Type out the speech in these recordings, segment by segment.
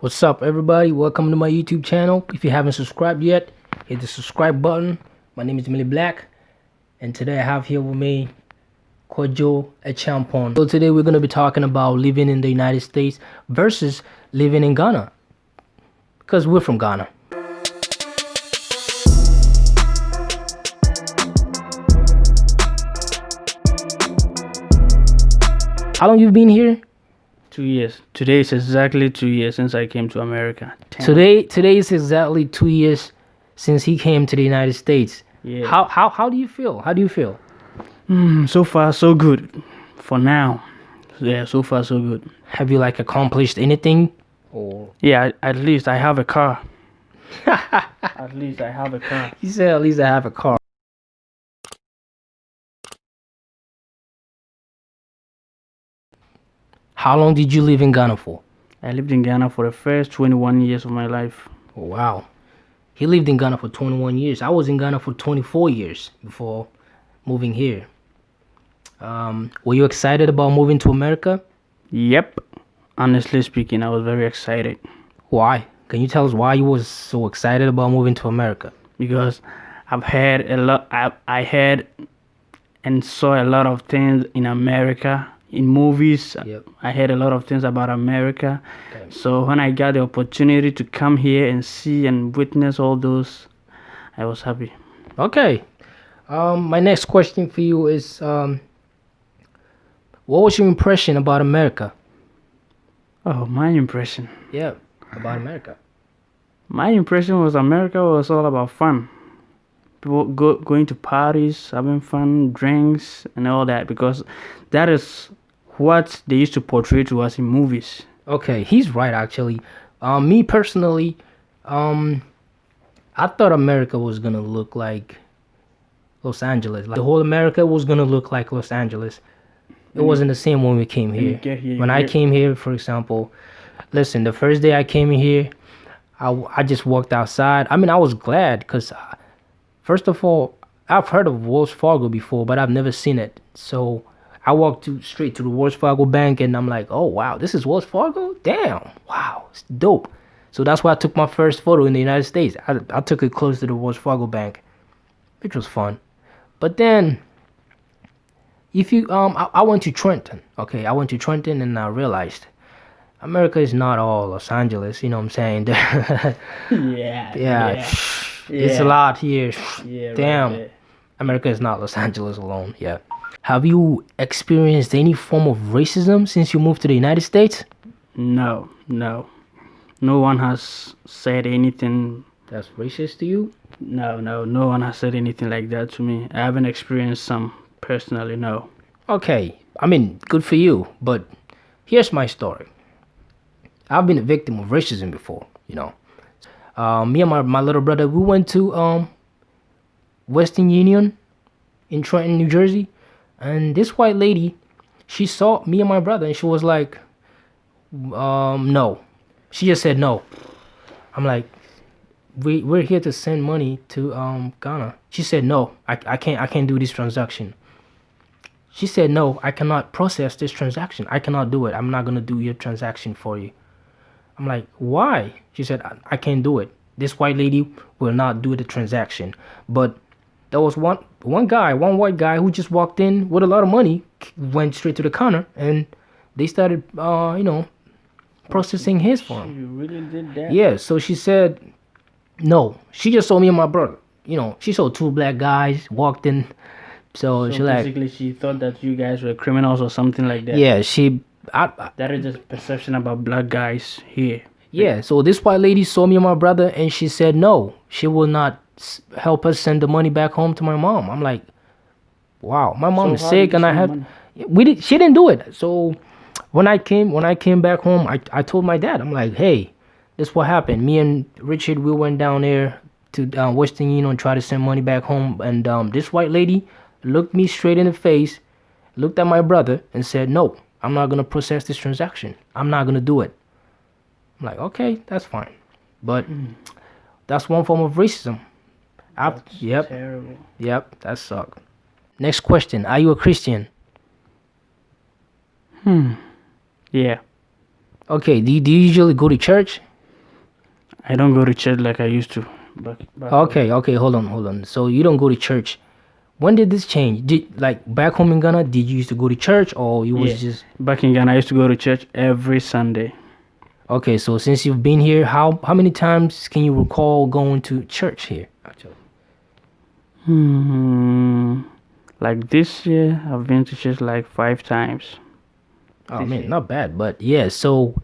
What's up, everybody? Welcome to my YouTube channel. If you haven't subscribed yet, hit the subscribe button. My name is Millie Black, and today I have here with me Kwadwo Champon. So today we're going to be talking about living in the United States versus living in Ghana, because we're from Ghana. How long you been here? 2 years. Today is exactly 2 years since I came to America. Today is exactly 2 years since he came to the United States. Yeah. How do you feel? How do you feel? So far so good. For now. Yeah, so far so good. Have you accomplished anything? Or Yeah, at least I have a car. At least I have a car. he said at least I have a car. How long did you live in Ghana for? I lived in Ghana for the first 21 years of my life. Oh, wow. He lived in Ghana for 21 years. I was in Ghana for 24 years before moving here. Were you excited about moving to America? Yep. Honestly speaking, I was very excited Why? Can you tell us why you was so excited about moving to America? because I've heard a lot. I heard and saw a lot of things in America. In movies, Yep. I heard a lot of things about America. Okay. So when I got the opportunity to come here and see and witness all those, I was happy. Okay. My next question for you is, what was your impression about America? Oh, my impression. Yeah, about America. My impression was America was all about fun. People going to parties, having fun, drinks, and all that, because that is what they used to portray to us in movies. Okay, he's right actually. Me personally, I thought America was gonna look like Los Angeles. Like the whole America was gonna look like Los Angeles. It wasn't the same when we came When you here. get here, When I came here, for example, listen, the first day I came here, I just walked outside. I mean, I was glad because, first of all, I've heard of Wells Fargo before, but I've never seen it. So I walked straight to the Wells Fargo bank, and I'm like, oh, wow, this is Wells Fargo? Damn, wow, it's dope. So that's why I took my first photo in the United States. I took it close to the Wells Fargo bank, which was fun. But then, if you, I went to Trenton. Okay, I went to Trenton, and I realized America is not all Los Angeles. You know what I'm saying? Yeah, it's a lot here. Yeah, Damn. right there. America is not Los Angeles alone. Yeah. Have you experienced any form of racism since you moved to the United States? No. No one has said anything. That's racist to you? No one has said anything like that to me. I haven't experienced some personally, no. Okay. I mean, good for you. But here's my story. I've been a victim of racism before, you know. Me and my little brother, we went to Western Union in Trenton, New Jersey. And this white lady, she saw me and my brother, and she was like, no. She just said no. I'm like, we're here to send money to Ghana. She said no, I can't do this transaction. She said no, I cannot process this transaction. I cannot do it. I'm not gonna do your transaction for you. I'm like, why? She said, I can't do it. This white lady will not do the transaction. But there was one white guy who just walked in with a lot of money, went straight to the counter, and they started, processing his for him. You really did that? Yeah, so she said, no. She just saw me and my brother. You know, she saw two black guys walked in. So she basically she thought that you guys were criminals or something like that. yeah, That is just perception about black guys here. yeah, so this white lady saw me and my brother, and she said no, she will not help us send the money back home to my mom. I'm like, wow, my mom is how sick, did and you I send had she didn't do it. So when I came back home, I told my dad, I'm like, hey, this is what happened. Me and Richard, we went down there to Western Union and tried to send money back home, and this white lady looked me straight in the face, looked at my brother, and said, no, I'm not gonna process this transaction. I'm not gonna do it. I'm like, okay, that's fine, but that's one form of racism. Yep, Terrible. that sucked. Next question: are you a Christian? Yeah. Okay, do you usually go to church? I don't go to church like I used to. Back home. Okay, hold on. So you don't go to church. When did this change? Did like back home in Ghana, did you used to go to church or you Yeah. was just Back in Ghana, I used to go to church every Sunday. okay? So since you've been here, how many times can you recall going to church here? Actually, Like this year, I've been to church like 5 times. oh man, not bad, but yeah. So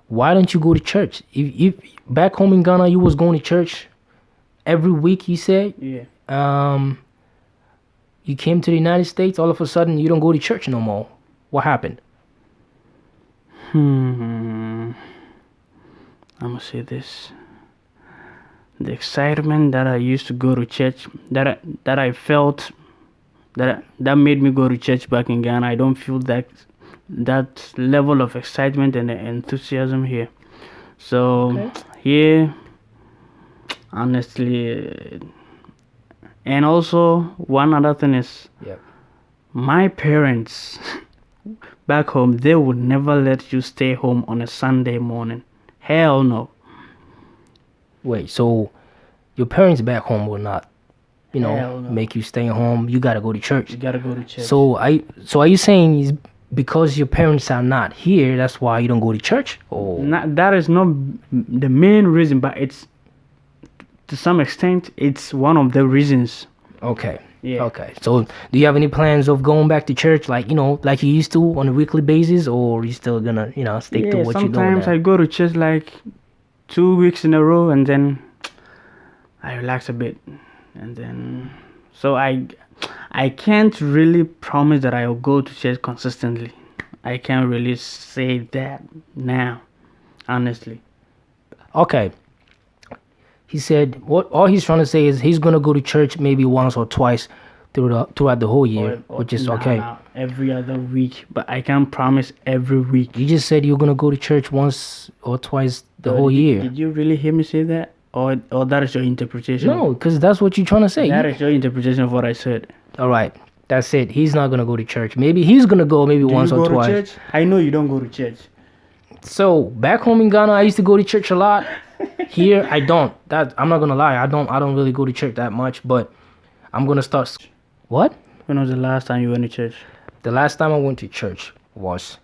why don't you go to church? If back home in Ghana, you was going to church every week. You said Yeah. you came to the United States. All of a sudden, you don't go to church no more. What happened? I'm gonna say this. The excitement that I used to go to church, that I felt, that made me go to church back in Ghana. I don't feel that level of excitement and enthusiasm here. So here, honestly, and also one other thing is Yep. my parents back home, they would never let you stay home on a Sunday morning. Hell no. Wait, so your parents back home will not, Hell no. make you stay home. You gotta go to church. You gotta go to church. So are you saying is because your parents are not here, that's why you don't go to church? Or That is not the main reason, but it's to some extent it's one of the reasons. okay. Yeah. Okay. So do you have any plans of going back to church like, like you used to on a weekly basis, or you still gonna, stick to Yeah, what you're doing sometimes now? I go to church like 2 weeks in a row and then I relax a bit. And then so I can't really promise that I'll go to church consistently. I can't really say that now, honestly. Okay. He said what all he's trying to say is he's gonna go to church maybe once or twice throughout the whole year, which is Nah, okay. nah, every other week, but I can't promise every week. You just said you're gonna go to church once or twice the So whole did, year. Did you really hear me say that? Or that is your interpretation? No, because that's what you're trying to say. That is your interpretation of what I said. All right, that's it. He's not gonna go to church. Maybe he's gonna go maybe Do once you or go twice. to church? I know you don't go to church. So back home in Ghana, I used to go to church a lot. Here, I don't. That I'm not gonna lie. I don't really go to church that much. But I'm gonna start. What? When was the last time you went to church? The last time I went to church was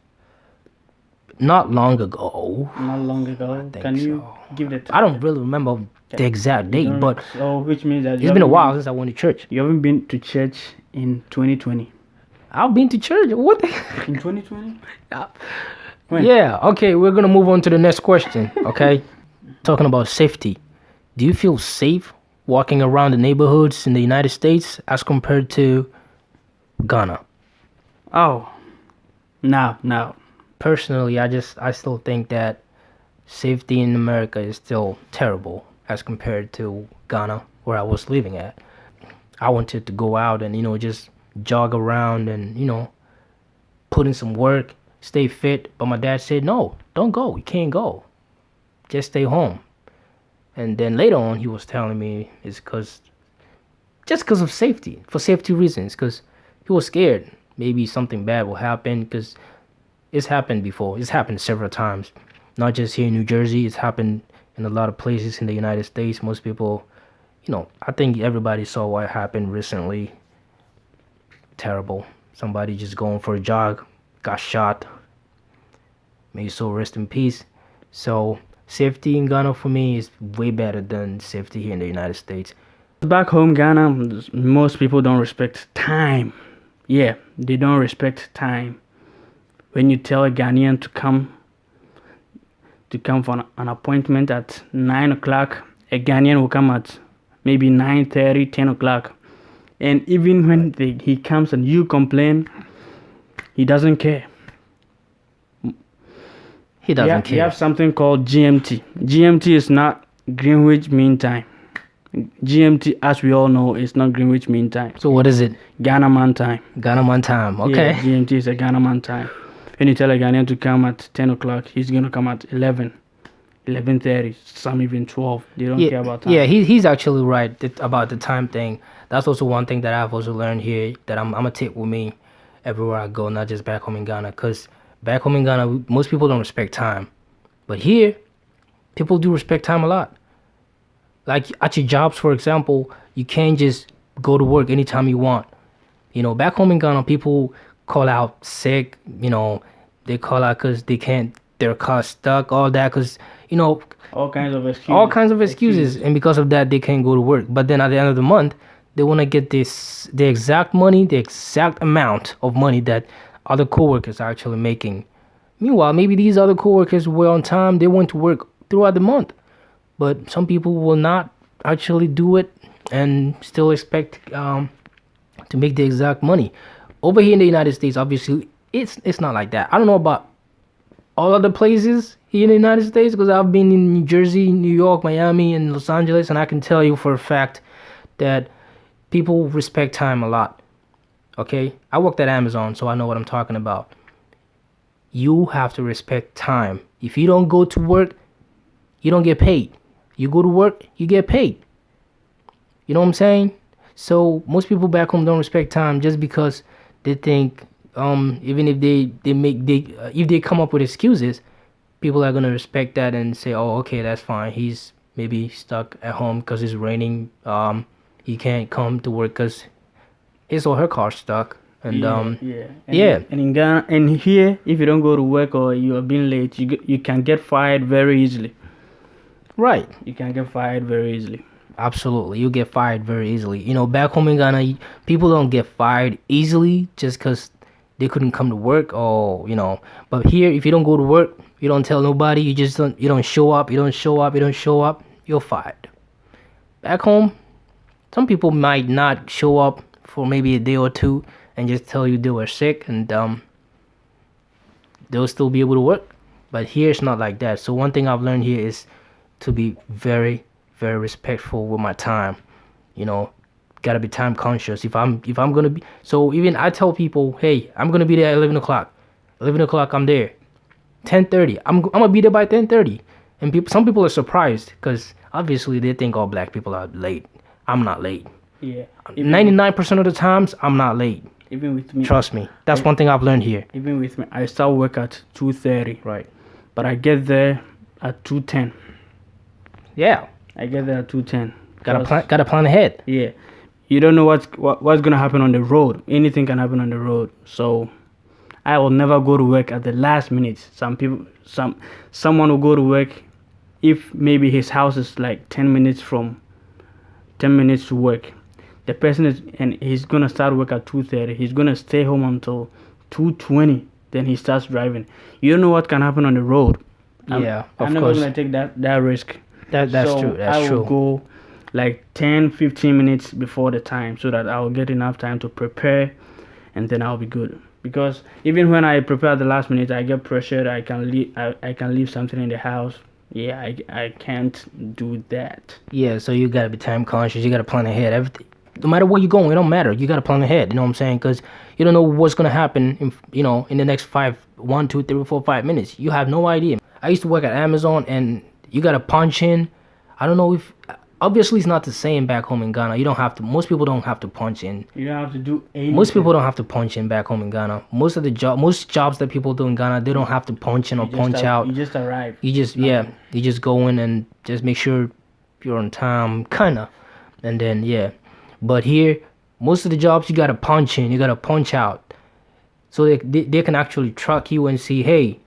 not long ago. Not long ago. think Can you so. give the I don't really remember the exact date, don't- but so which means that it's been a while since I went to church. You haven't been to church in 2020. I've been to church. What? In 2020? When? Yeah. Okay, we're gonna move on to the next question. Okay, talking about safety. Do you feel safe walking around the neighborhoods in the United States as compared to Ghana? Oh, no. Personally, I still think that safety in America is still terrible as compared to Ghana, where I was living at. I wanted to go out and just jog around and put in some work, stay fit, but my dad said no, don't go, you can't go, just stay home. And then later on, he was telling me it's just because of safety, for safety reasons, because he was scared maybe something bad will happen, because it's happened before. It's happened several times, not just here in New Jersey. It's happened in a lot of places in the United States. Most people, I think everybody saw what happened recently. Terrible. Somebody just going for a jog, got shot. May his soul rest in peace. So safety in Ghana for me is way better than safety here in the United States. Back home, Ghana, most people don't respect time. Yeah, they don't respect time. When you tell a Ghanaian to come for an appointment at 9 o'clock, a Ghanaian will come at maybe 9:30, 10 o'clock. And even when he comes and you complain, he doesn't care. He doesn't We care. have something called GMT. GMT is not Greenwich Mean Time. GMT, as we all know, is not Greenwich Mean Time. So what is it? Ghana Man Time. Ghana Man time. Okay. Yeah, GMT is a Ghana Man Time. When you tell a Ghanaian to come at 10 o'clock, he's going to come at 11, 11:30, some even 12. They don't care about time. Yeah, he's actually right about the time thing. That's also one thing that I've also learned here that I'm gonna take with me everywhere I go, not just back home in Ghana. Cause back home in Ghana, most people don't respect time, but here, people do respect time a lot. Like at your jobs, for example, you can't just go to work anytime you want. Back home in Ghana, people call out sick. They call out because they can't, their car stuck, all that. Because All kinds of excuses. all kinds of excuses, and because of that, they can't go to work. But then at the end of the month, they want to get the exact money, the exact amount of money that other coworkers are actually making. Meanwhile, maybe these other coworkers were on time. They went to work throughout the month, but some people will not actually do it and still expect to make the exact money. Over here in the United States, obviously, it's not like that. I don't know about all other places here in the United States because I've been in New Jersey, New York, Miami, and Los Angeles, and I can tell you for a fact that people respect time a lot. Okay, I worked at Amazon, so I know what I'm talking about. You have to respect time. If you don't go to work, you don't get paid. You go to work, you get paid. You know what I'm saying? So most people back home don't respect time just because they think even if if they come up with excuses, people are gonna respect that and say, oh, okay, that's fine. He's maybe stuck at home because it's raining. He can't come to work because his or her car's stuck. And And in Ghana and here, if you don't go to work or you are being late, you can get fired very easily. Right. You can get fired very easily. Absolutely, you get fired very easily. Back home in Ghana, people don't get fired easily just because they couldn't come to work, or But here, if you don't go to work, you don't tell nobody. You just don't. You don't show up. You don't show up. You don't show up. You're fired. Back home, some people might not show up for maybe a day or two and just tell you they were sick, and they'll still be able to work. But here, it's not like that. So one thing I've learned here is to be very, very respectful with my time. Gotta be time conscious. If I'm gonna be, so even I tell people, hey, I'm gonna be there at 11 o'clock. 11 o'clock, I'm there. 10:30, I'm gonna be there by 10:30. And some people are surprised because obviously they think all black people are late. I'm not late. Yeah. 99% of the times, I'm not late. Even with me. Trust me. That's one thing I've learned here. Even with me, I start work at 2:30. Right. But I get there at 2:10. Yeah. I get there at 2:10. Gotta plan ahead. Yeah. You don't know what's gonna happen on the road. Anything can happen on the road. So I will never go to work at the last minute. Someone will go to work if maybe his house is like 10 minutes to work. The person he's gonna start work at 2:30. He's gonna stay home until 2:20. Then he starts driving. You don't know what can happen on the road. I'm never course. gonna take that risk. That's true. That's I will true. go like 10-15 minutes before the time so that I'll get enough time to prepare, and then I'll be good. Because even when I prepare at the last minute, I get pressured. I can leave something in the house. Yeah, I can't do that. Yeah, so you gotta be time conscious. You gotta plan ahead. Everything, no matter where you're going, it don't matter. You gotta plan ahead. You know what I'm saying? Because you don't know what's gonna happen. In the next 1, 2, 3, 4, 5 minutes. You have no idea. I used to work at Amazon, and you gotta punch in. I don't know if. Obviously, it's not the same back home in Ghana. You don't have to. Most people don't have to punch in. You don't have to do anything. Most people don't have to punch in back home in Ghana. Most jobs that people do in Ghana, they don't have to punch in or punch out. You just arrive. You just go in and just make sure you're on time, kinda, and then But here, most of the jobs you gotta punch in, you gotta punch out, so they can actually track you and see, hey,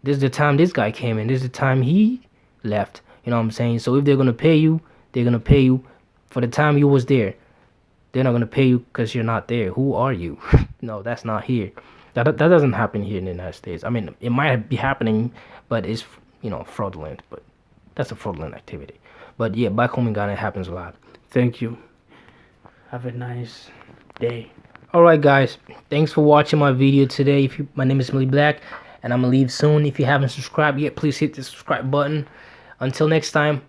this is the time this guy came in, this is the time he left. You know what I'm saying? So if they're gonna pay you, they're gonna pay you for the time you was there. They're not gonna pay you because you're not there. Who are you? No, that's not here. That doesn't happen here in the United States. I mean, it might be happening, but it's fraudulent. But that's a fraudulent activity. But yeah, back home in Ghana, it happens a lot. Thank you. Have a nice day. Alright guys, thanks for watching my video today. My name is Millie Black, and I'm gonna leave soon. If you haven't subscribed yet, please hit the subscribe button. Until next time.